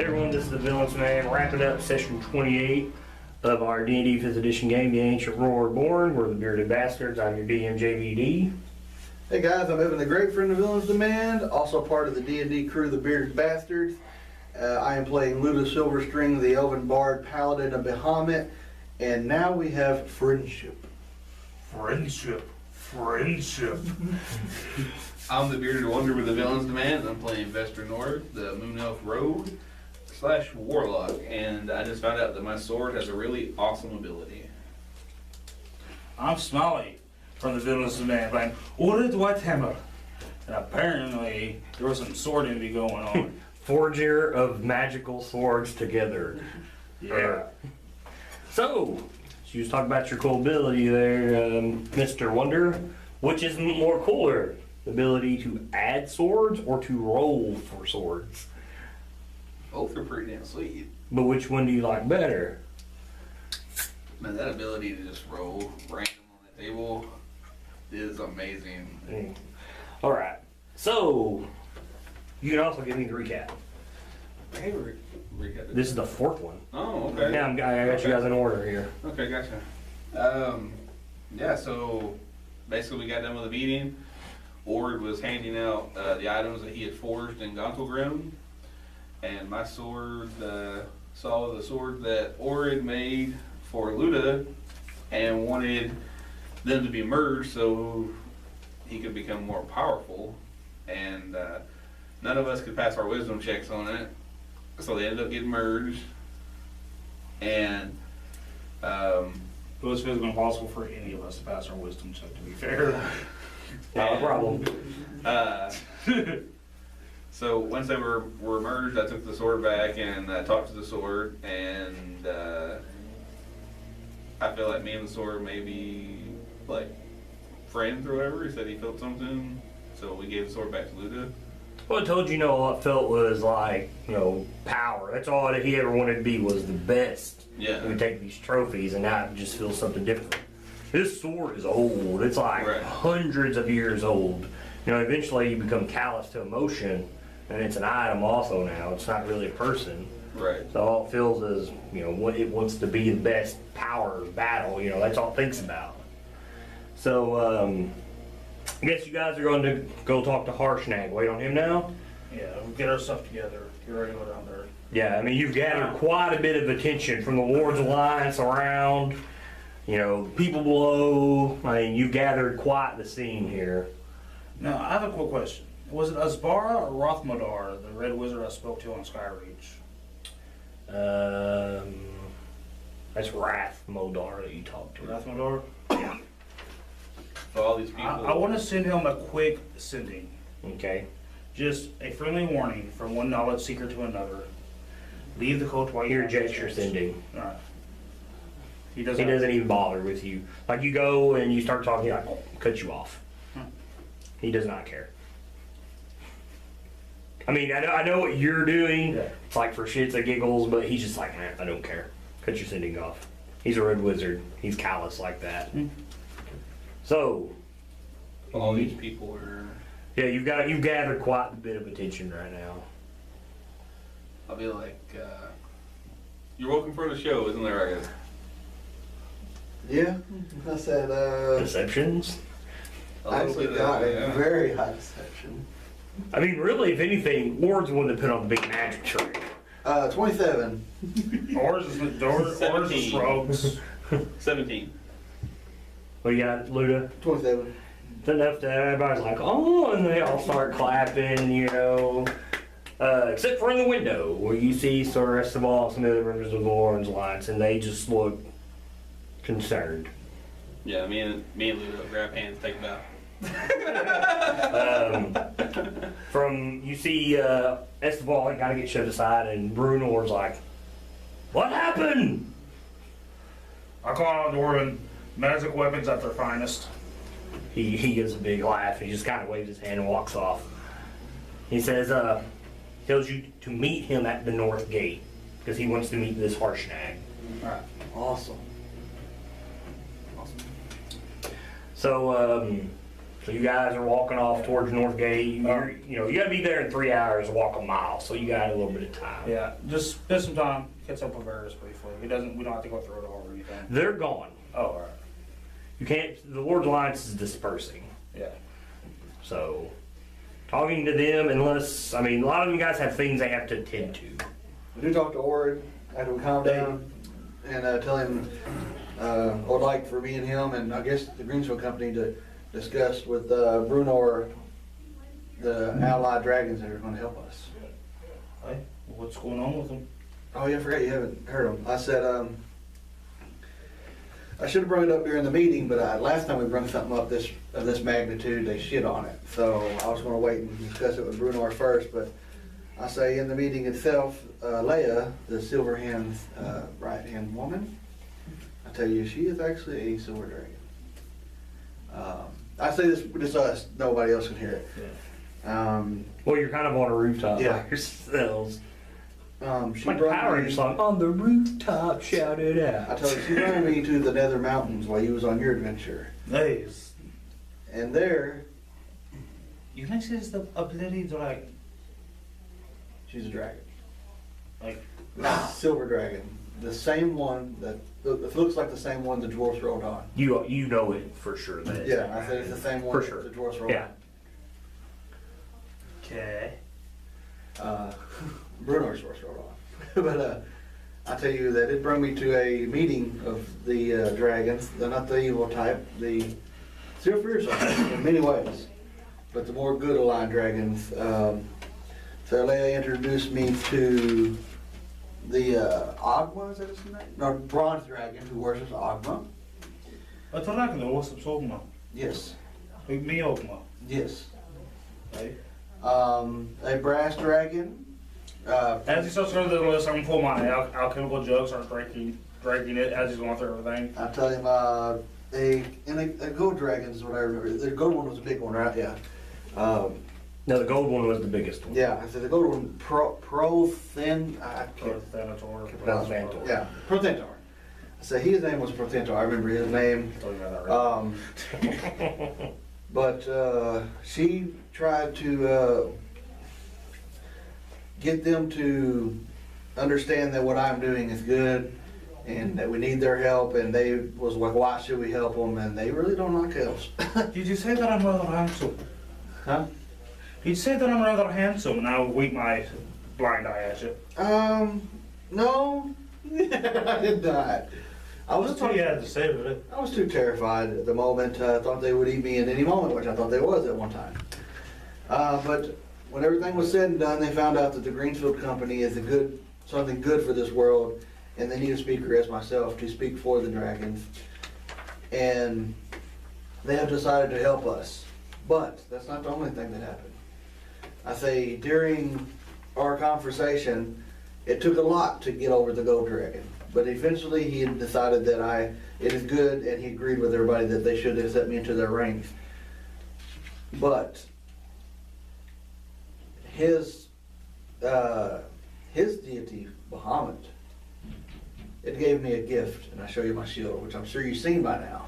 Hey everyone, this is the Villains Man, wrapping up session 28 of our D&D 5th edition game, The Ancient Reborn. We're the Bearded Bastards. I'm your DM, JVD. Hey guys, I'm Evan the Great from the Villains Demand, also part of the D&D crew, the Bearded Bastards. I am playing Luta Silverstring, the Elven Bard Paladin of Bahamut, and now we have Friendship. Friendship. I'm the Bearded Wonder with the Villains Demand. I'm playing Vestra Nord, the Moon Elf Rogue / Warlock, and I just found out that my sword has a really awesome ability. I'm Smiley from the Villains Demand playing Ordered White Hammer. And apparently there was some sword envy going on. Forger of magical swords together. Yeah. So, you was talking about your cool ability there, Mr. Wonder. Which is more cooler? The ability to add swords or to roll for swords? Both are pretty damn sweet. But which one do you like better? Man, that ability to just roll random on the table is amazing. Alright, so you can also give me the recap. Hey, recap. This is the fourth one. Oh, okay. Yeah, I got you guys in order here. Okay, gotcha. Yeah, so basically we got done with the meeting. Ord was handing out the items that he had forged in Gauntlet, and my sword saw the sword that Ord made for Luta and wanted them to be merged so he could become more powerful, and none of us could pass our wisdom checks on it, so they ended up getting merged. And It was physically impossible for any of us to pass our wisdom check, to be fair. Not a problem. So once they were merged, I took the sword back and I talked to the sword, and I feel like me and the sword may be like friends or whatever. He said he felt something, so we gave the sword back to Luta. Well, I told you, all I felt was like, power. That's all that he ever wanted to be, was the best. Yeah. He would take these trophies, and now it just feels something different. This sword is old. It's like hundreds of years old. Eventually you become callous to emotion, and it's an item also now. It's not really a person. Right. So all it feels is, what it wants to be the best power battle. That's all it thinks about. So, I guess you guys are going to go talk to Harshnag. Wait on him now? Yeah, we'll get our stuff together. Get ready to go down there. Yeah, I mean, you've gathered quite a bit of attention from the Lord's Alliance around. People below. I mean, you've gathered quite the scene here. Now, I have a quick question. Was it Asbara or Rothmodar, the red wizard I spoke to on Skyreach? That's Wrath Modar that you talked to. Rothmodar? Yeah. So all these people. I want to send him a quick sending. Okay. Just a friendly warning from one knowledge seeker to another. Leave the cult while Your gesture sending. Alright. He doesn't even bother with you. Like, you go and you start talking, like, cut you off. He does not care. I mean, I know what you're doing. Yeah. It's like for shits and giggles, but he's just like, I don't care. Cut your sending off. He's a red wizard. He's callous like that. So, all these people are. yeah, you've gathered quite a bit of attention right now. I'll be like, you're welcome for the show, isn't that right, guys? Yeah, I said, Deceptions? I actually got a very high deception. I mean, really, if anything, Ward's the one that put on the big magic trick. 27. Ours is shrugs. 17. What you got, Luda? 27. It's enough that everybody's like, oh, and they all start clapping, except for in the window, where you see Sir Esteban and some of the members of the Lord's Alliance, and they just look concerned. Yeah, me and Luta grab hands, take a bow. You see Esteban got to get shoved aside, and Brunor's like, what happened? I call out Dwarven magic weapons at their finest. He gives a big laugh, and he just kind of waves his hand and walks off. He says, tells you to meet him at the north gate, because he wants to meet this Harshnag. Alright. Awesome. So, So you guys are walking off towards North Gate. You gotta be there in 3 hours to walk a mile, so you got a little bit of time. Yeah, just spend some time, catch up with Varys briefly. We don't have to go through it all or anything. They're gone. Oh, all right. You can't, the Lord's Alliance is dispersing. Yeah. So, talking to them, unless, I mean, a lot of them guys have things they have to attend to. We do talk to Ord after we calm down and tell him I would like for me and him and I guess the Greensville Company to discuss with Brunor the allied dragons that are going to help us. Hey, what's going on with them? Oh yeah, I forgot you haven't heard them. I said I should have brought it up during the meeting, but last time we brought something up of this magnitude, they shit on it. So I was going to wait and discuss it with Brunor first, but I say in the meeting itself, Leia, the Silverhand's right-hand woman, I tell you, she is actually a silver dragon. I say this just us, nobody else can hear it. Well, you're kind of on a rooftop Yeah. by yourselves. She Like brought Power me, Rangers song, on the rooftop, shout it I out. told you, she brought me to the Nether Mountains while you was on your adventure. Nice. And there, You think she's the ability to like she's a dragon. Like, Silver dragon. The same one that, it looks like the same one the dwarfs rode on. You know it for sure. That it's- Yeah, I said it's the same one For that sure. the dwarfs rode Yeah. okay. on. Brunor's dwarfs rode on. But I tell you that it brought me to a meeting of the dragons. They're not the evil type. The still fierce in many ways, but the more good aligned dragons. So Leia introduced me to the Ogma, is that his name? No, bronze dragon who worships Ogma. Wat raken er was op zo'n man. Yes, Ik ben ook man. yes. Hey. A brass dragon. As he starts going through the list, I'm gonna pull my alchemical jug, start drinking it as he's going through everything. I tell him a gold dragon is what I remember. The gold one was a big one, right? Yeah. No, the gold one was the biggest one. Yeah, I said the gold one, Prothen. I can't Prothanator. Yeah, Prothentor. I said his name was Prothentor. I remember his name. But she tried to get them to understand that what I'm doing is good and that we need their help. And they was like, why should we help them? And they really don't like elves. Did you say that I'm rather handsome? Huh? Did you say that I'm rather handsome? And I wink my blind eye at you. No, I did not. I was That's what you had to say, really. I was too terrified at the moment. I thought they would eat me at any moment, which I thought they was at one time. But when everything was said and done, they found out that the Greensfield Company is something good for this world, and they need a speaker as myself to speak for the dragons. And they have decided to help us. But that's not the only thing that happened. I say during our conversation, it took a lot to get over the gold dragon. But eventually he had decided that it is good, and he agreed with everybody that they should accept me into their ranks. But his deity, Bahamut, it gave me a gift, and I show you my shield, which I'm sure you've seen by now,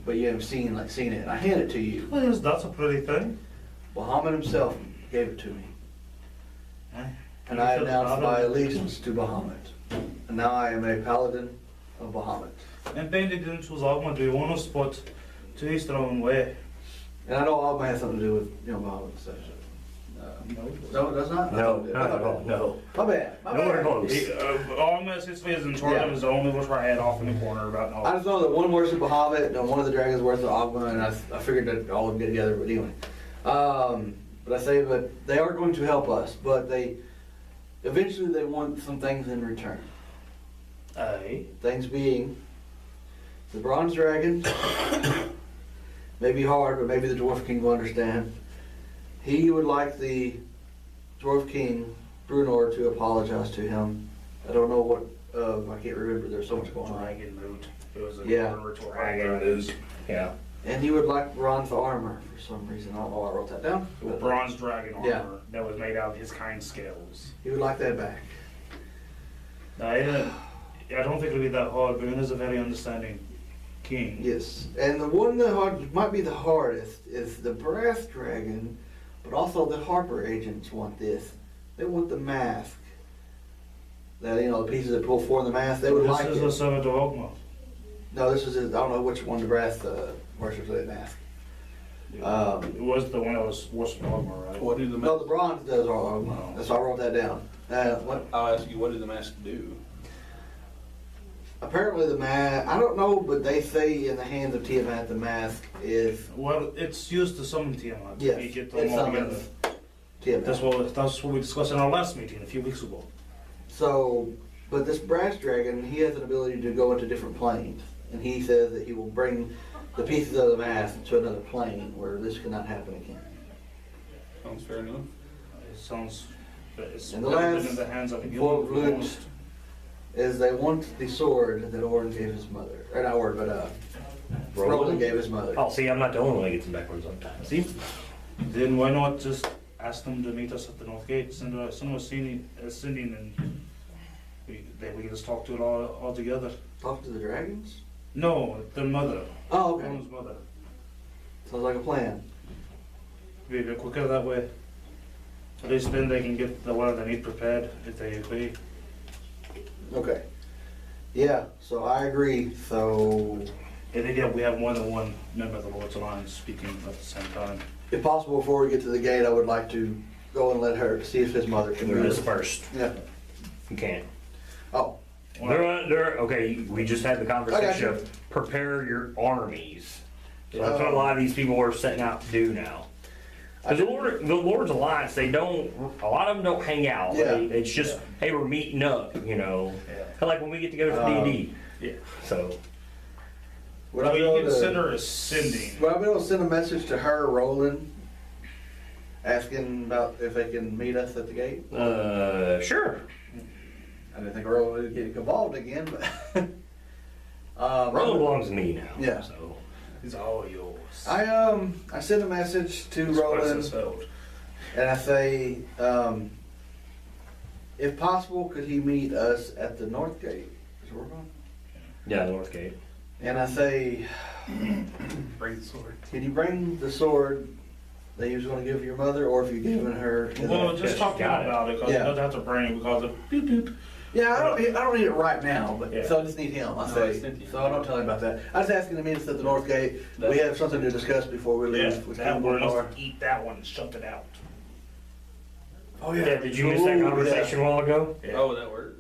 but you haven't seen it. And I hand it to you. Well, yes, that's a pretty thing. Bahamut himself gave it to me, Eh? and I announced my allegiance to Bahamut. And now I am a paladin of Bahamut. En ben die doen zoals Agma do, one spot to each their own way. And I know Ogma has something to do with, Bahamut. So, no, it does not? No, not at all. No. My bad. My Nowhere bad. close. Agma is in charge of his only was right head off in the corner about I no. just know that one worships Bahamut and one of the dragons worships Ogma, and I figured that all would get together, but anyway. But I say that they are going to help us, but eventually they want some things in return. Aye. Things being the bronze dragon may be hard, but maybe the dwarf king will understand. He would like the dwarf king Brunor to apologize to him. I don't know what I can't remember. There's so much going on. Dragon moot. It was a Yeah. ritual Dragon moot. Yeah. And he would like bronze armor for some reason. I don't know why I wrote that down. but Bronze dragon armor Yeah. that was made out of his kind scales. He would like that back. I don't think it'll be that hard. Boone is a very understanding king. Yes, and the one that might be the hardest is the brass dragon, but also the Harper agents want this. They want the mask. That, the pieces that pull for the mask, they would like This is it. a Summit of Ogma. No, this is, I don't know which one the brass worships that mask. It was the one that was worshiping Ogma, right? What do the No, mask? the bronze does all. No. That's why I wrote that down. What? I'll ask you, what did the mask do? Apparently the mask, I don't know, but they say in the hands of Tiamat the mask is, Well, it's used to summon Tiamat. yes, You get it them all together. summons Tiamat. That's what we discussed in our last meeting a few weeks ago. So, but this brass dragon, he has an ability to go into different planes. And he says that he will bring the pieces of the mask to another plane where this cannot happen again. Sounds fair enough. It sounds. It's And the never been last in the hands of a quote human Luke almost. is they want the sword that Orin gave his mother. Or not Orin, but Roland gave his mother. Oh, see, I'm not the only one that gets them backwards sometimes. See? Then why not just ask them to meet us at the North Gate? Send us sending and we can just talk to it all together. Talk to the dragons? No, their mother. Oh, okay. Owen's mother. Sounds like a plan. Be a bit quicker that way. At least then they can get the whatever they need prepared if they agree. Okay. Yeah, so I agree. So, And then yeah, we have more than one member of the Lord's Alliance speaking at the same time. if possible, before we get to the gate, I would like to go and let her see if his mother can They're read. dispersed. Yeah. You can't. Oh, Okay, we just had the conversation you. of prepare your armies. So that's what a lot of these people are setting out to do now. Because the Lord's Alliance, a lot of them don't hang out. Yeah. It's just, hey, we're meeting up, Kinda like when we get together for D&D. Yeah. So, would What I do be able you to, consider ascending? would I be able to send a message to her, Roland, asking about if they can meet us at the gate? sure. I didn't think Roland would get involved again, but. Roland belongs to me now. Yeah. So, It's all yours. I sent a message to Roland. And I say, if possible, could he meet us at the North Gate? Is where we're going. yeah, North Gate. And I say, Bring the sword. can you bring the sword that he was going to give your mother, or if you given her? Well, just talk to him got it. about it because Yeah. he doesn't have to bring it because of beep beep. Yeah, I don't need it right now, but Yeah. so I just need him. I No, say, I sent you. so I don't tell him about that. I was asking to meet us at the North Gate. We have something to discuss before we leave. Yeah, with that King one Battlehammer. must eat that one and shut it out. Oh Yeah, did you miss that Ooh, conversation a while ago? Yeah. Oh, that worked.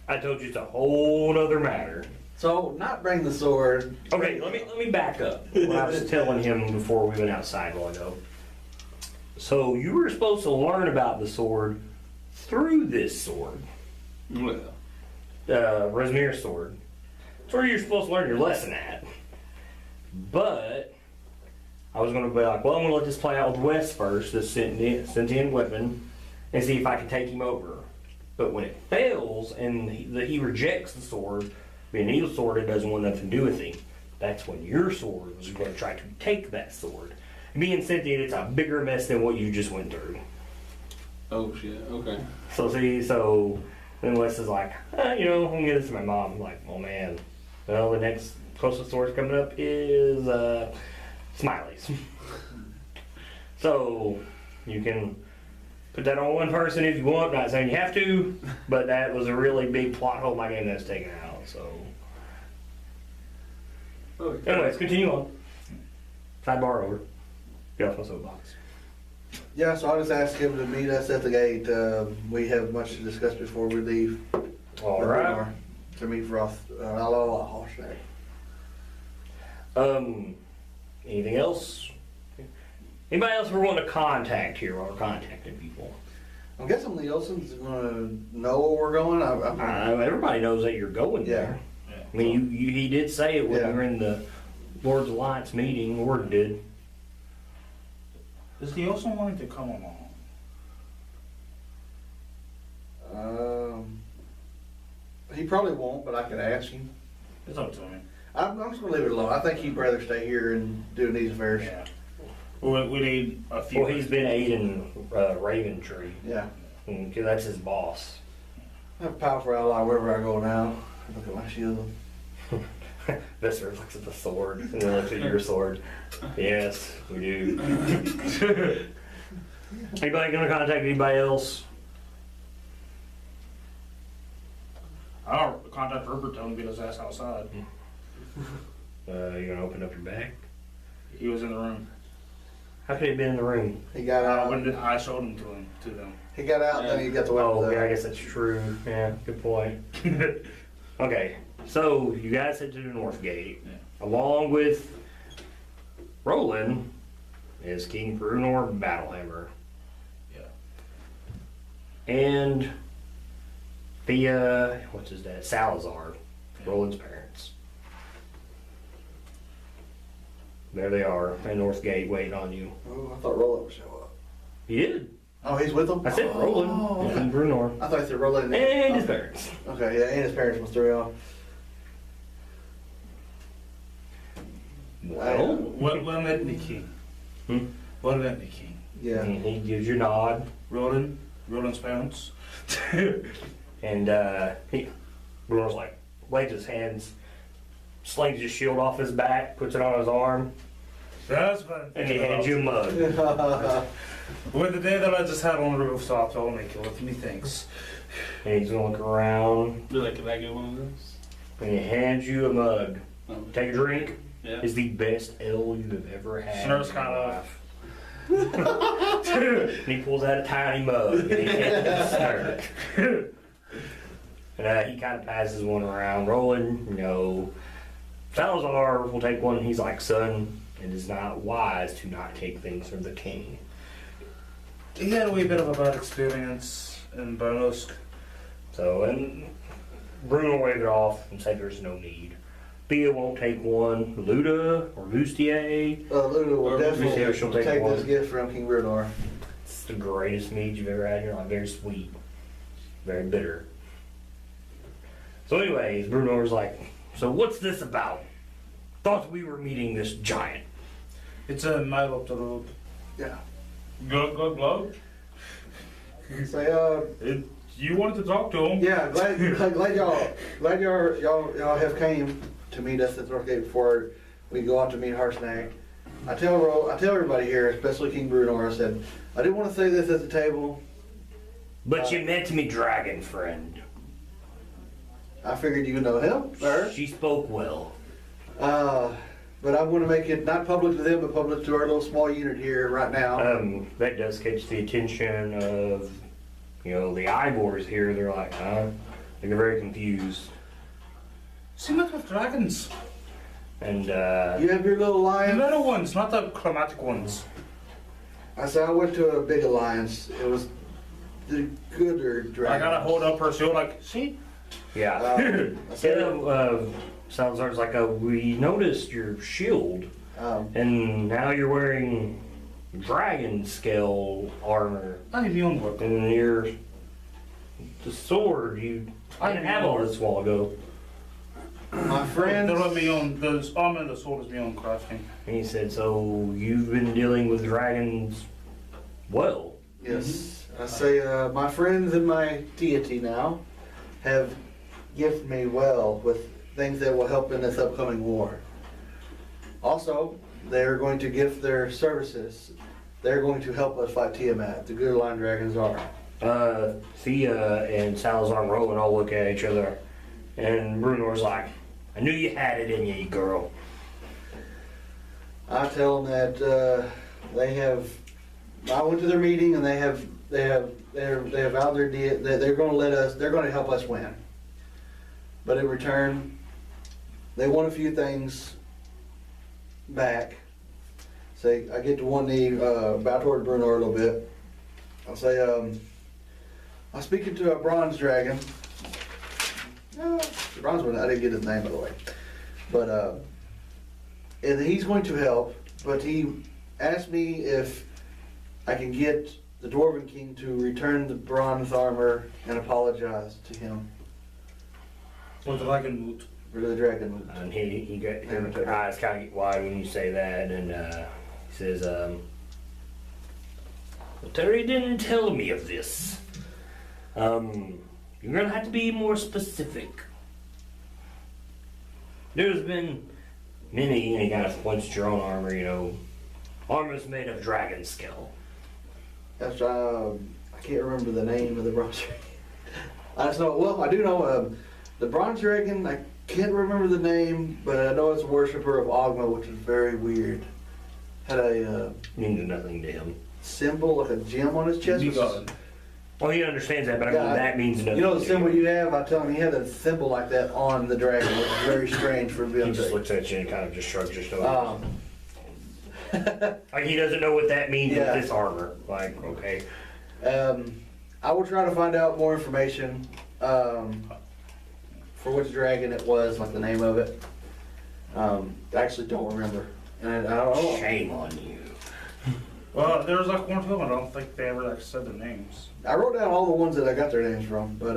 I told you it's a whole other matter. So not bring the sword. Okay, let me back up. What I was telling him before we went outside a while ago. So you were supposed to learn about the sword through this sword, Well, Rezmir's sword. That's where you're supposed to learn your lesson at. But I was going to be like, well, I'm going to let this play out with Wes first, this sentient weapon, and see if I can take him over. But when it fails and he rejects the sword, being an evil sword, it doesn't want nothing to do with him. That's when your sword is going to try to take that sword. Being sentient, it's a bigger mess than what you just went through. oh shit, okay. So then Wes is like, I'm gonna get this to my mom. I'm like, oh man. Well, the next closest source coming up is Smiley's. So you can put that on one person if you want. Not saying you have to, but that was a really big plot hole in my game that's taken out. So, Okay. anyways, continue on. Sidebar over. Get off my soapbox. Yeah, so I just asked him to meet us at the gate. We have much to discuss before we leave. All right. To meet Frost. Horshack. Anything else? Anybody else we're wanting to contact here while we're contacting people? I'm guessing the Olsen's gonna know where we're going. Everybody knows that you're going there. Yeah. I mean, he did say it when Yeah. you were in the Lord's Alliance meeting. Ward did. Is he also wanting to come along? He probably won't, but I could ask him. It's up to him. I'm just gonna leave it alone. I think he'd rather stay here and do these affairs. Yeah. We need a few. Well, he's been aiding Raven Tree Yeah. because that's his boss. I have a powerful ally wherever I go now. Look at my shield. Vesper looks at the sword and then looks at your sword. Yes, we do. Anybody gonna contact anybody else? I'll contact Herbert, tell him to get his ass outside. You gonna open up your bag? He was in the room. How could he have been in the room? He got out. I showed him to them. He got out, and then he got the weapons Oh, out. yeah, I guess that's true. Yeah, good point. Okay, so you guys head to the North Gate. Yeah. Along with Roland is King Battlehammer. Yeah. And the, what's his dad? Salazar, Roland's parents. There they are at North Gate waiting on you. Oh, I thought Roland would show up. He did. Oh, he's with them? I said Roland okay. and Brunor. I thought you said Roland And his parents. Okay, yeah, and his parents must have all. Well, What let me king? Hmm? What let me king? Yeah. and he gives you a nod. Roland's parents. And Bruno's like, waves his hands, slings his shield off his back, puts it on his arm, That's what I'm and he thinking hands you a about. mug. When the day that I just had on the rooftop told me, what me thinks. And he's gonna look around, Be like, can I get one of those? and he hands you a mug. Oh, Take a drink. yeah. It's the best ale you have ever had. Snurf's in your kind of- life. And he pulls out a tiny mug and he hands it to Snurf. And he kind of passes one around. Roland, no. Salazar will take one. He's like, son, it is not wise to not take things from the king. He had a wee bit of a bad experience in Bernosk. So, and Bruno waved it off and said there's no need. Thea won't take one. Luta or Bustier. Luda will Or definitely Lucia, she'll take take one. this gift from King Brunor. It's the greatest mead you've ever had in your life. Very sweet. Very bitter. So anyways, Bruno's like, so what's this about? Thought we were meeting this giant. It's a mile up the road. Yeah. Go. Say, You wanted to talk to him. yeah, glad y'all have came to meet us at Northgate before we go out to meet Harsnag. I tell everybody here, especially King Brunor, I said, I didn't want to say this at the table. But you met me, dragon friend. I figured you know him, sir. She spoke well. But I'm going to make it not public to them, but public to our little small unit here right now. That does catch the attention of, the Ivors here. They're like, huh? They're very confused. See, not with dragons. And, You have your little The alliance. little ones, not the chromatic ones. I said I went to a big alliance. It was the gooder dragons. I gotta hold up her shield like, see? yeah. I said, Salazar's like, we noticed your shield, um, and now you're wearing dragon scale armor, I need your work. and the sword, I didn't have all this a while ago. my friends. They let me on, the armor and the sword is me on crafting. And he said, so you've been dealing with dragons well. Yes, I say my friends and my deity now have gifted me well with things that will help in this upcoming war. Also, they're going to gift their services. They're going to help us fight Tiamat. The good line dragons are. Thea and Salazar and Roland all look at each other, and Brunor's like, I knew you had it in you, girl. I tell them that they have. I went to their meeting and they have vowed their deal that they're going to let us. They're going to help us win. But in return, they want a few things back. Say, I get to one knee, bow toward Bruno a little bit. I'll say, I'm speaking to a bronze dragon. No, the bronze one, I didn't get his name by the way. But, and he's going to help, but he asked me if I can get the Dwarven King to return the bronze armor and apologize to him With the dragon boot. for the dragon. And his eyes kind of get wide when you say that, and he says, well, Terry didn't tell me of this. You're gonna have to be more specific. There's been many, and he kind of points at your own armor, you know. Armor's made of dragon skull. That's, I can't remember the name of the bronze dragon. I just know, well, I do know the bronze dragon, I can't remember the name, but I know it's a worshiper of Ogma, which is very weird. Had a Means nothing to him. symbol, like a gem on his chest. Well, he understands that, but I mean, that means nothing. You know the to symbol him. you have? I tell him he had a symbol like that on the dragon, which is very strange for him to be He able just to. looks at you and kind of just shrugs your shoulders. Like he doesn't know what that means Yeah. with this armor. Like, okay. I will try to find out more information for which dragon it was, like the name of it. I actually don't remember. And I don't know. Shame on you. Well, there was like one or two of them. I don't think they ever like said their names. I wrote down all the ones that I got their names from, but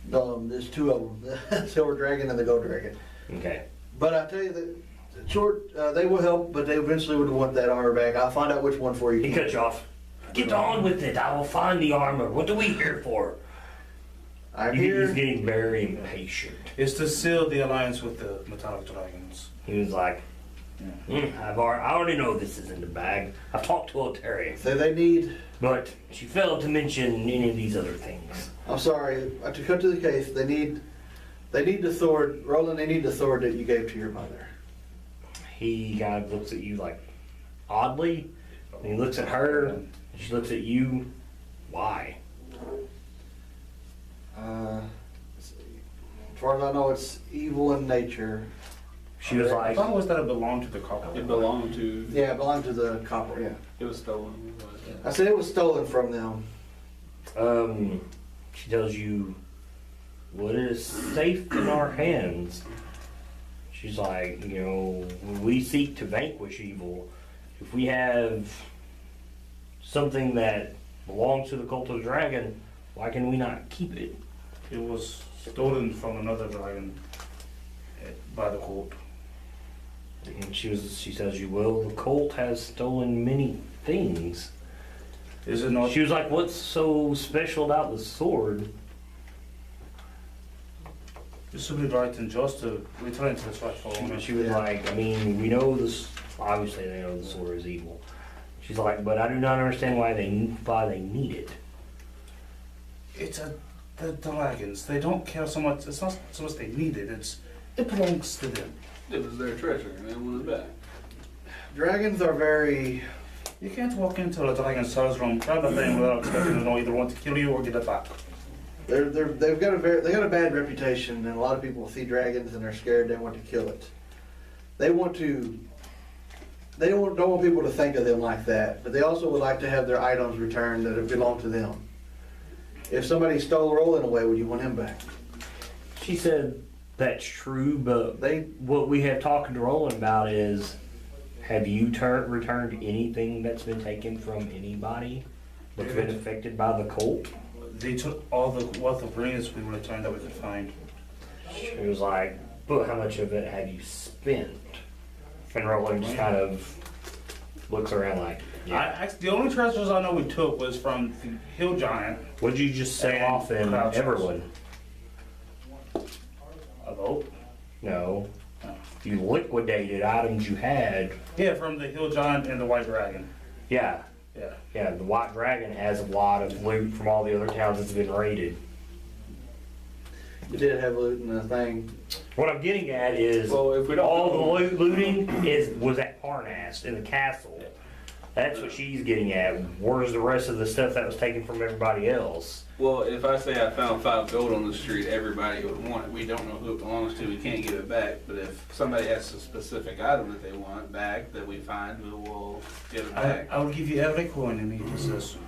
there's two of them: the Silver Dragon and the Gold Dragon. Okay. But I tell you that short, they will help, but they eventually would want that armor back. I'll find out which one for you. He cut you off. Get on with it. I will find the armor. What are we here for? I'm He's here. getting very impatient. It's to seal the alliance with the metallic dragons. He was like, I already know this is in the bag. I've talked to Altaria, So they need. but she failed to mention any of these other things. I'm sorry. To cut to the case, they need the sword, Roland. They need the sword that you gave to your mother. He kind of looks at you like oddly, and he looks at her, and she looks at you. Why? As far as I know, it's evil in nature. She was I like, thought it was that it belonged to the couple. It belonged to, Yeah, it belonged to the copper. Yeah. it was stolen. I said it was stolen from them. she tells you what is safe in our hands. She's like, you know, when we seek to vanquish evil, if we have something that belongs to the cult of the dragon, why can we not keep it? It was stolen from another dragon by the cult. And she says, you will, the cult has stolen many things. Is it not? She was like, what's so special about the sword? This would be right and just to return to its rightful owner. She was like, I mean, we know this, obviously they know the sword is evil. She's like, but I do not understand why they need it. It's the dragons. They don't care so much. It's not so much they need it. It belongs to them. It was their treasure and they wanted it back. Dragons are very. You can't walk into a dragon's house room, grab a thing without expecting to know either want to kill you or get it back. They've got a bad reputation, and a lot of people see dragons and they're scared. They want to kill it. They don't want people to think of them like that, but they also would like to have their items returned that belong to them. If somebody stole Roland away, would you want him back? She said, that's true, but what we have talking to Roland about is, have you returned anything that's been taken from anybody that's been affected by the cult? They took all the wealth of rings we returned that we could find. She was like, but how much of it have you spent? And Roland just kind of looks around like, yeah. The only treasures I know we took was from the hill giant. What'd you just sell And off in Cloud Chest. Everwood? A boat? No. Oh. You liquidated items you had. Yeah, from the hill giant and the white dragon. Yeah. Yeah. Yeah, the White Dragon has a lot of loot from all the other towns that's been raided. You did have loot in the thing. What I'm getting at is Well, if we don't all know- the looting was at Parnas in the castle. That's what she's getting at. Where's the rest of the stuff that was taken from everybody else? Well, if I say I found 5 gold on the street, everybody would want it. We don't know who it belongs to. We can't give it back. But if somebody has a specific item that they want back that we find, we will give it back. I will give you every coin in your possession.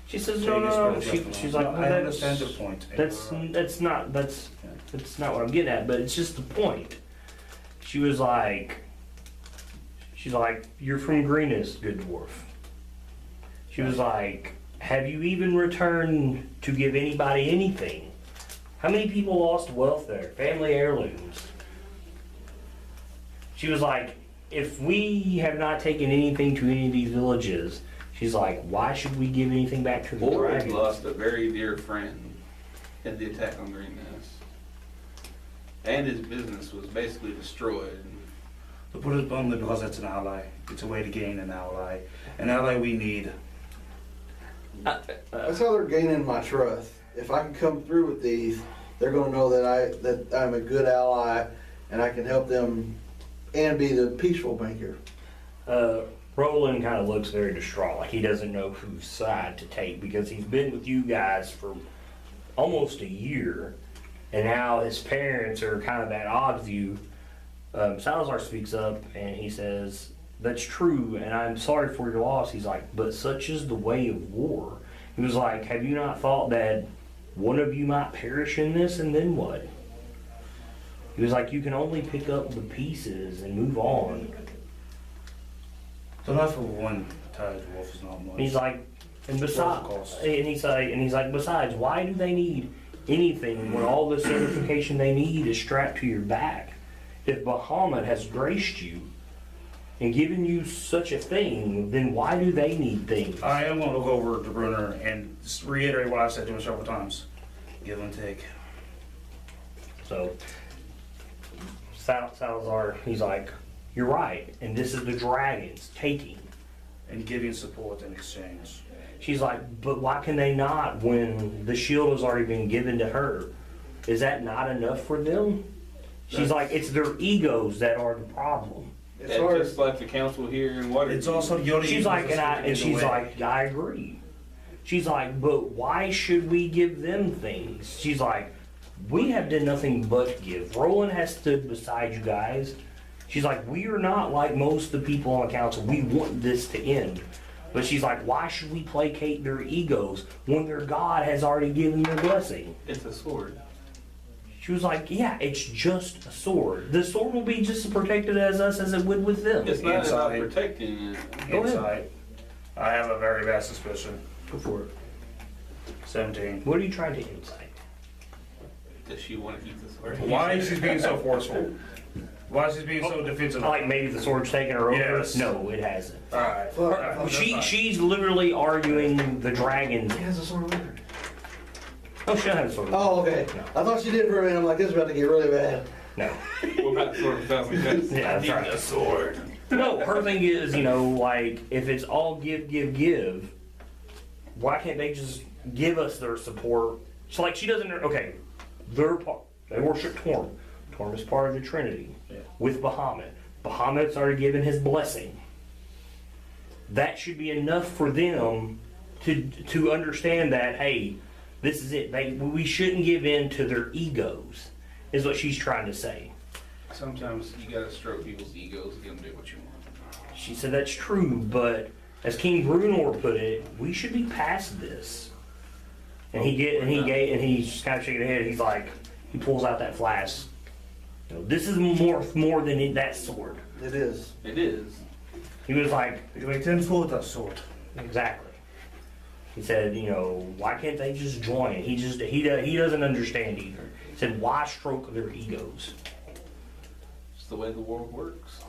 She says, So no, you no, no. just put it She's down. like, No, well, I understand your point. That's not what I'm getting at, but it's just the point. She's like, you're from Greenest, good dwarf. She was like, have you even returned to give anybody anything? How many people lost wealth there? Family heirlooms. She was like, if we have not taken anything to any of these villages, she's like, why should we give anything back to the Or dragons? lost a very dear friend in the attack on Green Nest. and his business was basically destroyed. To put it bluntly, because it's an ally. It's a way to gain an ally we need. That's how they're gaining my trust. If I can come through with these, they're going to know that I'm a good ally, and I can help them and be the peaceful banker. Roland kind of looks very distraught, like he doesn't know whose side to take because he's been with you guys for almost a year, and now his parents are kind of at odds with you. Salazar speaks up and he says, "That's true, and I'm sorry for your loss." He's like, "But such is the way of war." He was like, "Have you not thought that one of you might perish in this, and then what?" He was like, "You can only pick up the pieces and move on." So not for one tied wolf is not much. He's like, and besides, besides, why do they need anything when all the certification they need is strapped to your back? If Bahamut has graced you and given you such a thing, then why do they need things? I am going to look over to Brunner and just reiterate what I've said to him several times. Give and take. So, Salazar, he's like, "You're right, and this is the dragons taking." And giving support in exchange. She's like, "But why can they not when the shield has already been given to her? Is that not enough for them?" She's like, "It's their egos that are the problem." It's And hard. just like the council here in Waterdeep. It's also Yoda. She's like, she's like, "I agree." She's like, "But why should we give them things?" She's like, "We have done nothing but give. Roland has stood beside you guys." She's like, "We are not like most of the people on the council. We want this to end." But she's like, "Why should we placate their egos when their God has already given their blessing?" It's a sword. She was like, "Yeah, it's just a sword. The sword will be just as protected as us as it would with them." It's not about Inside. protecting it. Go ahead. Inside. I have a very bad suspicion. Go for it. 17. What are you trying to insight? Does she want to keep the sword? Why is she being so forceful? Why is she being so defensive? Like maybe the sword's taking her over? Yes. No, it hasn't. Alright. She's literally arguing the dragons. He has a sword with her. Oh, she doesn't have a sword. Oh, okay. I thought she did for a minute. I'm like, this is about to get really bad. No. What about sword of 1,000 cuts? Yeah, that's right. A sword. No, her thing is, like, if it's all give, why can't they just give us their support? So, like, she doesn't, okay, they worship Torm. Torm is part of the Trinity with Bahamut. Bahamut's already given his blessing. That should be enough for them to understand that, hey, this is it. We shouldn't give in to their egos, is what she's trying to say. Sometimes you gotta stroke people's egos and get them to do what you want. She said that's true, but as King Brunor put it, we should be past this. And he's kind of shaking his head. He's like, he pulls out that flask. This is more than that sword. It is. It is. He was like, We tend to pull that sword. exactly. He said, why can't they just join? He doesn't understand either. He said, why stroke their egos? It's the way the world works.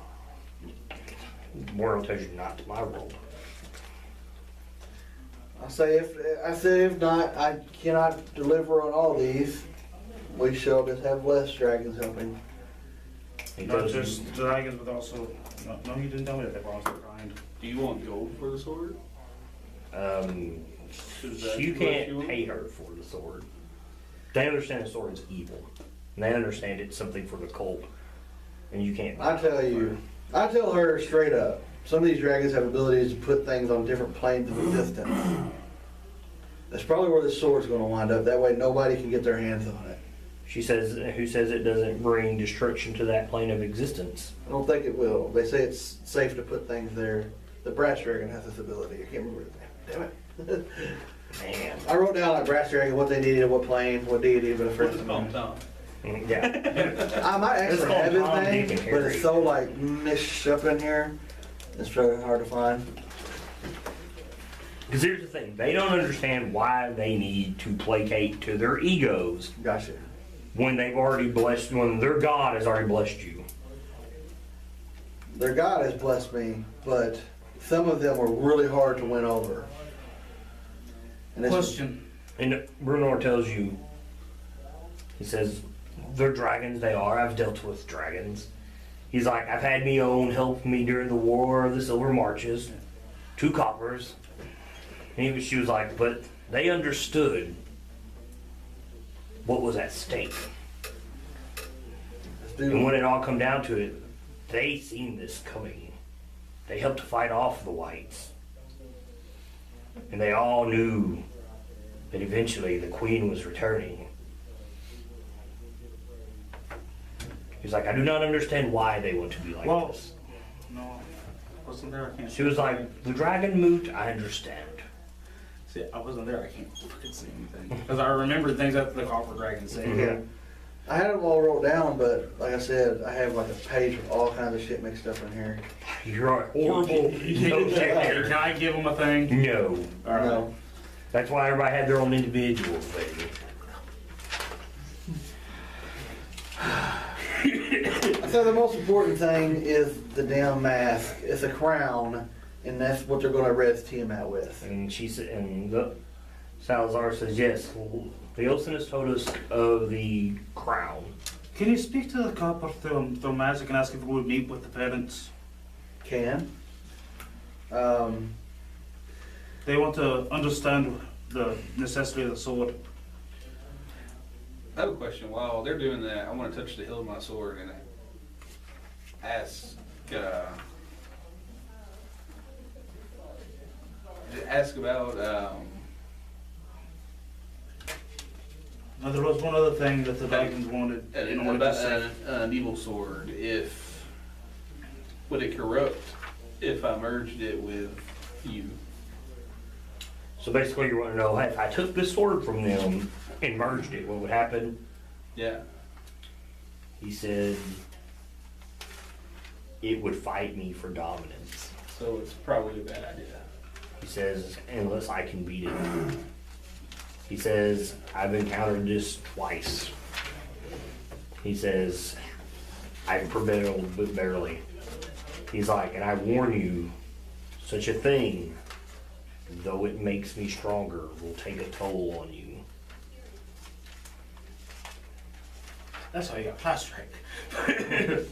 The world tells you not to my world. I say if not, I cannot deliver on all these. We shall just have less dragons helping. He Not tells just you, dragons, but also. No, you didn't tell me that they promised their kind. Do you want gold for the sword? Is that you what can't want? pay her for the sword. They understand the sword is evil. And they understand it's something for the cult. And you can't. I tell her straight up, some of these dragons have abilities to put things on different planes of existence. That's probably where the sword's going to wind up. That way nobody can get their hands on it. She says, who says it doesn't bring destruction to that plane of existence? I don't think it will. They say it's safe to put things there. The brass dragon has this ability. I can't remember his name. Damn it. Man. I wrote down like brass dragon, what they needed, what plane, what deity, but I What's forgot it the called, name. Tom? Yeah. I might It's actually called have his Tom, name, Dick, and but Harry. it's so like mished up in here. It's very hard to find. Because here's the thing. They don't understand why they need to placate to their egos Gotcha. when when their God has already blessed you. Their God has blessed me, but some of them were really hard to win over. And it's, Question. And Brunor tells you, he says, they're dragons, they are. I've dealt with dragons. He's like, I've had me own help me during the War of the Silver Marches. 2 coppers. And she was like, but they understood what was at stake. And when it all come down to it, they seen this coming. They helped to fight off the whites. And they all knew that eventually the queen was returning. He's like, I do not understand why they want to be like this. No, wasn't there. I can't. She was like, the dragon moot, I understand. See, I wasn't there. I can't fucking see anything because I remember things that the copper dragon said. Yeah. I had them all wrote down, but like I said, I have like a page with all kinds of shit mixed up in here. You're a horrible note taker. Can I give them a thing? No. All right. No. That's why everybody had their own individuals, baby. So the most important thing is the damn mask. It's a crown, and that's what they're going to arrest him out with. And she said, and Salazar says, yes, the Osinus told us of the crown. Can you speak to the copper through magic and ask if we would meet with the parents? Can. They want to understand the necessity of the sword. I have a question. While they're doing that, I want to touch the hilt of my sword and ask about. Now, there was one other thing that the dragons wanted. An evil sword. If would it corrupt if I merged it with you? So basically you want to know, if I took this sword from them and merged it, what would happen? Yeah. He said, it would fight me for dominance. So it's probably a bad idea. He says, unless I can beat it. He says, I've encountered this twice. He says, I've prevailed but barely. He's like, and I warn you, such a thing, though it makes me stronger, will take a toll on you. That's how you got fast track. The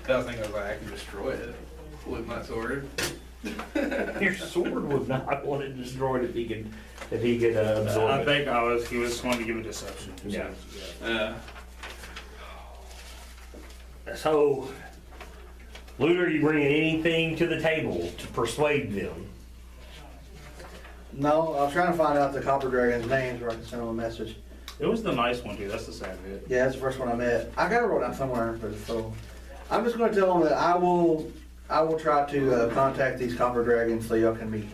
other thing I was like, I can destroy it with my sword. Your sword would not want it destroyed if he could absorb I it. think he was going to give a deception. Yeah. So, So, Luta, are you bringing anything to the table to persuade them? No, I was trying to find out the copper dragon's names where I can send them a message. it was the nice one, dude. That's the sad bit. Yeah, that's the first one I met. I got it wrote down somewhere, but so I'm just going to tell them that I will try to contact these copper dragons so y'all can meet.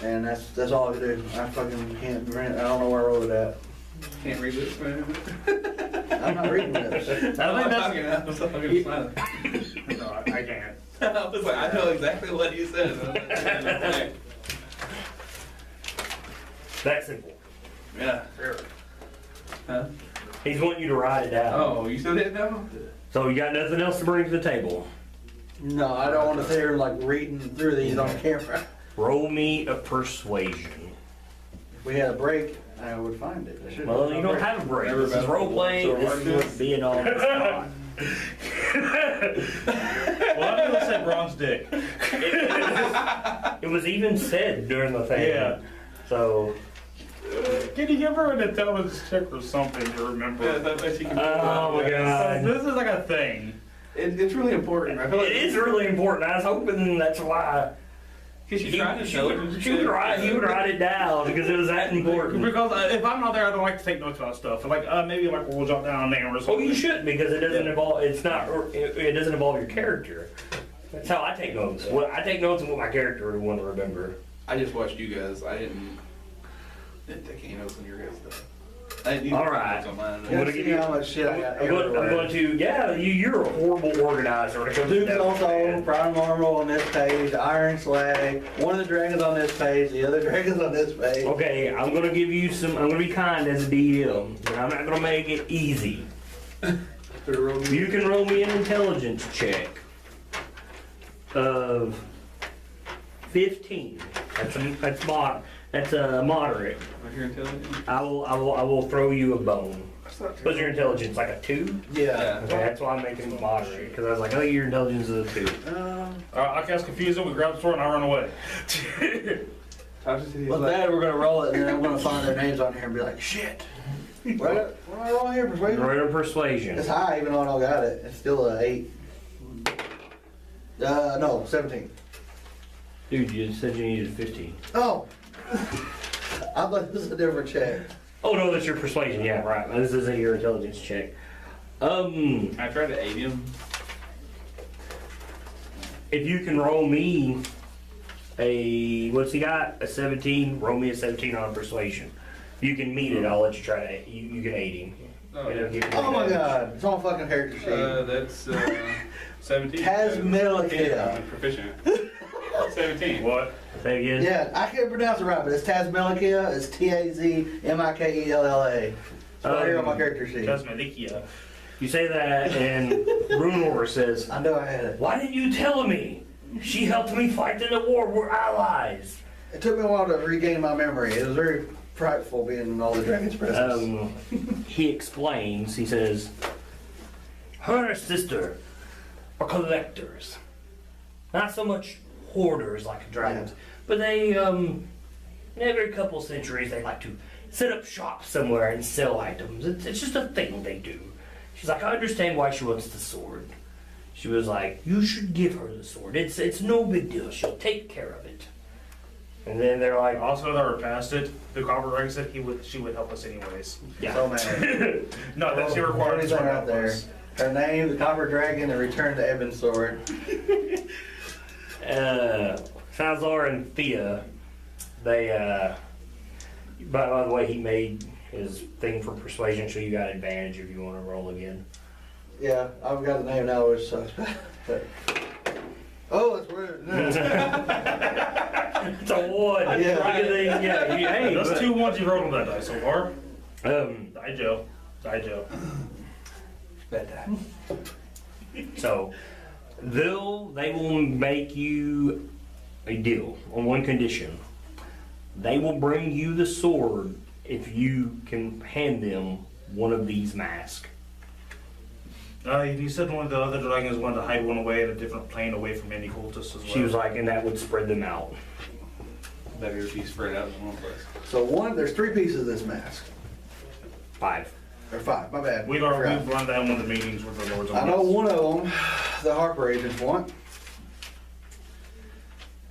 And that's all I do. I fucking can't. I don't know where I wrote it at. Can't read this, man. I'm not reading this. I I'm smiling. No, I can't. I was like, I know exactly what he said. That simple. Yeah. Huh? He's wanting you to write it down. Oh, you said it now? So you got nothing else to bring to the table? No, I don't want to sit here like reading through these on camera. Roll me a persuasion. If we had a break, I would find it. I should've Well, done you a don't break. have a break. This is role playing. This is what's being on the spot. Well, I'm going to say bronze dick. It was even said during the thing. Yeah. So, Can you give her an intelligence check or something to remember? Yeah, that she can do oh my god. This is like a thing. It's really important. I feel like It is really important. I was hoping that's why Because he would write it down because it was that important. Because if I'm not there, I don't like to take notes about stuff. Like maybe like we'll jot down a name or Well, something. you should because it doesn't involve. It's not. It doesn't involve your character. That's how I take notes. Well, I take notes of what my character would want to remember. I just watched you guys. I didn't take any notes on your guys' stuff. All right. On mine. I'm gonna See give you. how much shit I got. I'm going to. Yeah, you're a horrible organizer. Duke's also Prime Marvel on this page, Iron Slag, one of the dragons on this page, the other dragons on this page. Okay, I'm gonna give you some. I'm gonna be kind as a DM, but I'm not gonna make it easy. You can roll me an intelligence check of 15. That's bottom. That's moderate. What's your intelligence? I will throw you a bone. What's your intelligence? Like a 2? Yeah. Okay, that's why I'm making it moderate. Because I was like, oh, your intelligence is a 2. I cast Confusion, we grab the sword, and I run away. With that, we're gonna roll it, and then I'm gonna find their names on here and be like, shit. What am I rolling here? Persuasion? Right on persuasion. It's high, even though I don't got it. It's still a 8. No, 17. Dude, you said you needed 15. Oh! I thought this was a different check. Oh no, that's your persuasion. Yeah, right. This isn't your intelligence check. I tried to aid him. If you can roll me what's he got? A 17. Roll me a 17 on persuasion. If you can meet it, I'll let you try to. You can aid him. Oh, It'll give you Oh my advantage. god, it's on fucking character sheet. That's 17. Tasmelica. I'm proficient. 17. What? Say again. Yeah, I can't pronounce it right, but it's Tasmelica. It's Tazmikella. It's right here on my character sheet. Tasmanikia. You say that, and Brunor says, I know I had it. "Why didn't you tell me? She helped me fight in the war. We're allies." It took me a while to regain my memory. It was very frightful being in all the dragon's presence. He explains. He says, "Her and her sister are collectors, not so much hoarders like dragons, but they every couple centuries they like to set up shop somewhere and sell items. It's just a thing they do." She's like, "I understand why she wants the sword." She was like, "You should give her the sword. It's no big deal. She'll take care of it." And then they're like, Also, that we're past it. The copper dragon said she would help us anyways. "Yeah." So mad. No, that she required us Everything to right help there. us. Her name, the Copper Dragon, and Return to Ebon's Sword. Salazar and Thea, they, by the way, he made his thing for persuasion, so you got advantage if you want to roll again. Yeah, I've got the name now, which sucks. Oh, that's weird. No. It's a 1. Yeah. Look at the- yeah, hey, That's but- 2 1s you rolled on that dice so far. Die, Joe. Die, Joe. Bad time. So, they will make you a deal on one condition. They will bring you the sword if you can hand them one of these masks. You said one of the other dragons wanted to hide one away in a different plane away from any cultists as well. She was like, and that would spread them out. Better if you spread out in one place. So there's 3 pieces of this mask. 5. Or 5, my bad. We've Forgot. run down one of the meetings with the Lords of I know Wars. one of them, the Harper agents want.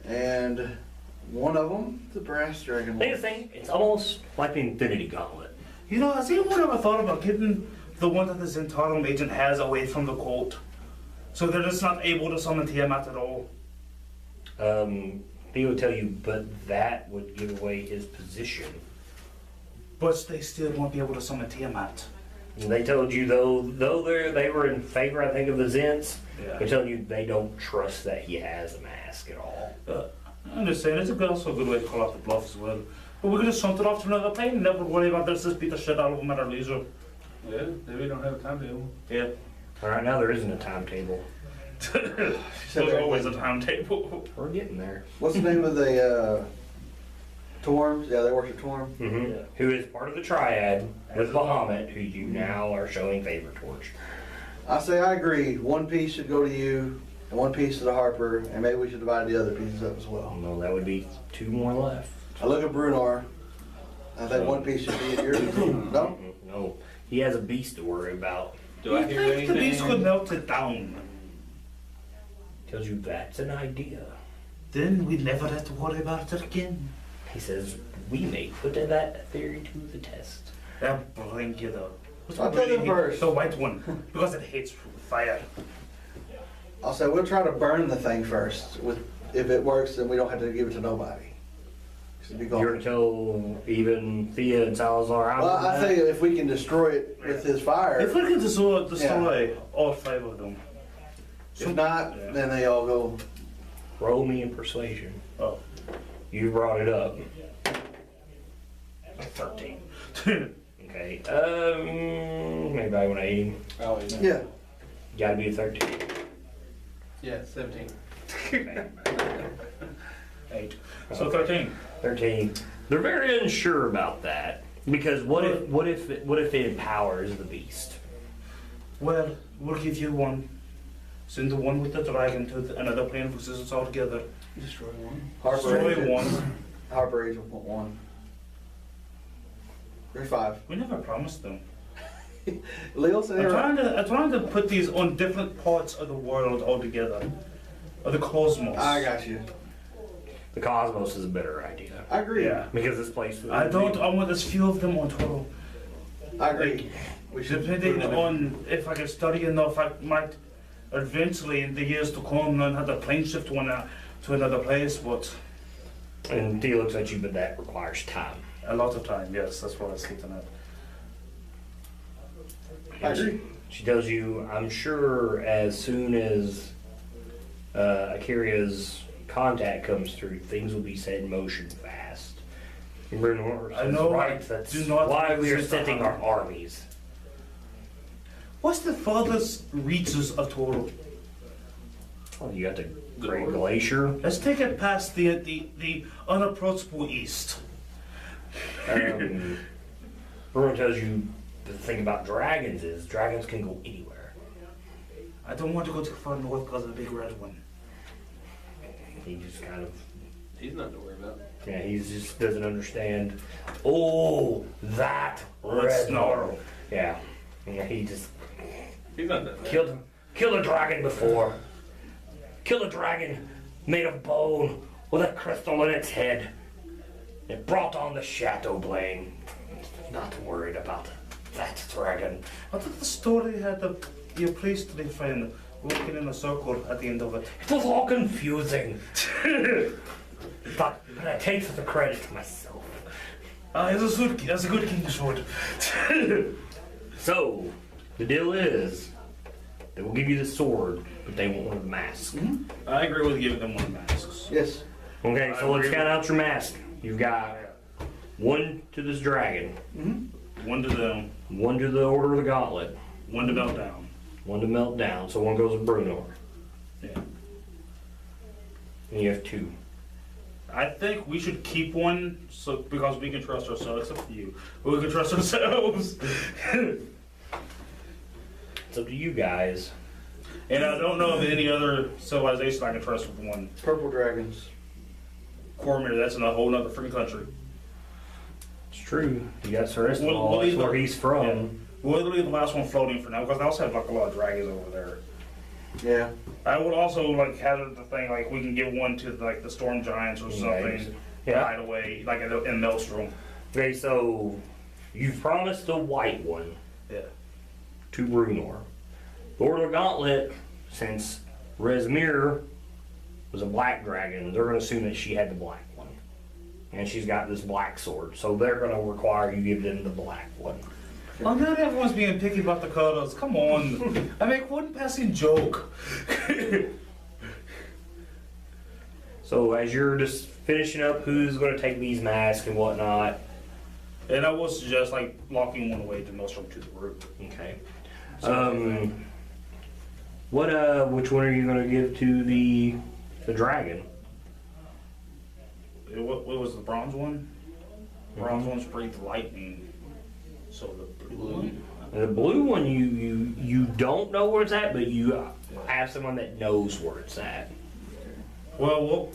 And one of them, the Brass Dragon Think wants. of thing, it's almost like the Infinity Gauntlet. You know, has anyone ever thought about getting the one that the Zentarum agent has away from the cult? So they're just not able to summon Tiamat at all? He would tell you, but that would give away his position. But they still won't be able to summon Tiamat. And they told you, though they were in favor, I think, of the Zents, Yeah. they're telling you they don't trust that he has a mask at all. I'm just saying, it's also a good way to call out the bluff as well. But we could just shunt it off to another plane and never worry about this, just beat the shit out of them at our leisure. Yeah, maybe we don't have a timetable. Yeah. All right, now there isn't a timetable. There's always a timetable. We're getting there. What's the name of the Torms? Yeah, they worship Torm. Mm-hmm. Yeah. Who is part of the triad with Bahamut, who you now are showing favor towards. I say I agree. 1 piece should go to you, and 1 piece to the Harper, and maybe we should divide the other pieces up as well. No, that would be 2 more left. I look at Brunar. I think 1 piece should be at yours. No? No, he has a beast to worry about. Do I hear The anything? beast could melt it down. Tells you that's an idea. Then we never have to worry about it again. He says we may put that theory to the test. They'll bring you the... I'll tell them first. The white one, because it hates fire. I'll say we'll try to burn the thing first. If it works, then we don't have to give it to nobody. 'Cause it'd be gone. You're to tell even Thea and Salazar out. Well, I think if we can destroy it with his fire, If we can destroy all 5 of them. if not, then they all go. Roll me in persuasion. Oh, You brought it up. 13. Okay. Maybe I want to aim. Oh, yeah. Yeah. Gotta be a 13. Yeah, 17. Okay. 8. So 13. 13. They're very unsure about that because what if it empowers the beast? Well, we'll give you one. Send the one with the dragon to another plane of existence altogether. Destroy one. Destroy one. Harper Age will want one. There's 5. We never promised them. Leo's in I'm trying to put these on different parts of the world altogether. Of the cosmos. I got you. The cosmos is a better idea I agree. Yeah. because this place. I want as few of them on total. I agree. We should Depending on if I can study enough, I might eventually in the years to come learn how to plane shift one out to another place, but And T looks at you, but that requires time. a lot of time, yes, that's what I was getting at. I agree. She tells you, I'm sure as soon as Akira's contact comes through, things will be set in motion fast. Remember, I know, right? I That's do not why we are resist setting the our armies. What's the farthest reaches of Toro? Well, you got the Great Glacier. Let's take it past the unapproachable east. Everyone tells you the thing about dragons is dragons can go anywhere. I don't want to go too far north because of the big red one. He just kind of, He's nothing to worry about. yeah, he just doesn't understand. Oh, that Red red snarl. one. Yeah, he just He's not that bad. killed a dragon before. Killed a dragon made of bone with a crystal in its head. It brought on the Shadow Blade. Not worried about that dragon. I thought the story had the priestly friend walking in a circle at the end of it. It was all confusing. but I take the credit to myself. That's a good king sword. So, the deal is, they will give you the sword, but they won't want the mask. I agree with giving them one masks. Yes. Okay, so I let's agree count with- out your mask. You've got one to this dragon, One to them, one to the Order of the Gauntlet, one to melt down. one to melt down, so one goes to Bruno. Yeah. And you have 2. I think we should keep one so because we can trust ourselves. Except for you, but we can trust ourselves. It's up to you guys. And I don't know of any other civilization I can trust with one. Purple dragons. Cormier, that's in a whole nother freaking country. It's true. You got Cerestal, We'll that's leave where the- he's from. Yeah. We'll leave the last one floating for now because I also have like a lot of dragons over there. Yeah. I would also like hazard the thing like we can give one to like the storm giants or something. Yeah. Right away, like in Maelstrom. Okay, so you've promised the white one Yeah. to Brunor. The Order of the Gauntlet, since Resmir was a black dragon, they're going to assume that she had the black one. And she's got this black sword, so they're going to require you give them the black one. Well, not everyone's being picky about the colors. Come on. I make one passing joke. So as you're just finishing up who's going to take these masks and whatnot, And I would suggest like locking one away to Maelstrom to the root. okay. Which one are you going to give to the dragon? What was the bronze one? Bronze one's breathed lightning. So the blue one? The blue one, you don't know where it's at, but you have someone that knows where it's at. Well,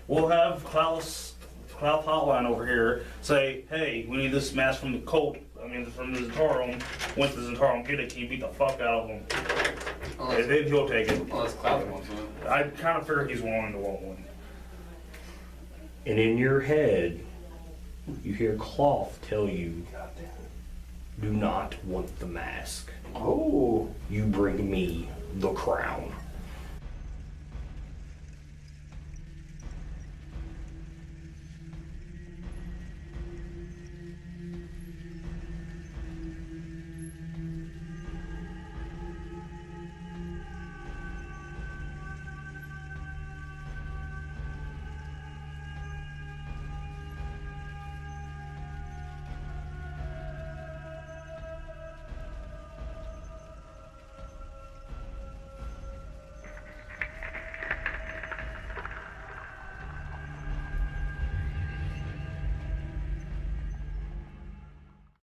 we'll have Klaus Hotline over here say, hey, we need this mask from the cult. I mean, from the Zentarum. Once the Zentarum get it, can you beat the fuck out of him? And then he'll take it. Unless Cloud wants one. I kind of figure he's willing to want one. And in your head, you hear Cloth tell you, do not want the mask. Oh. You bring me the crown.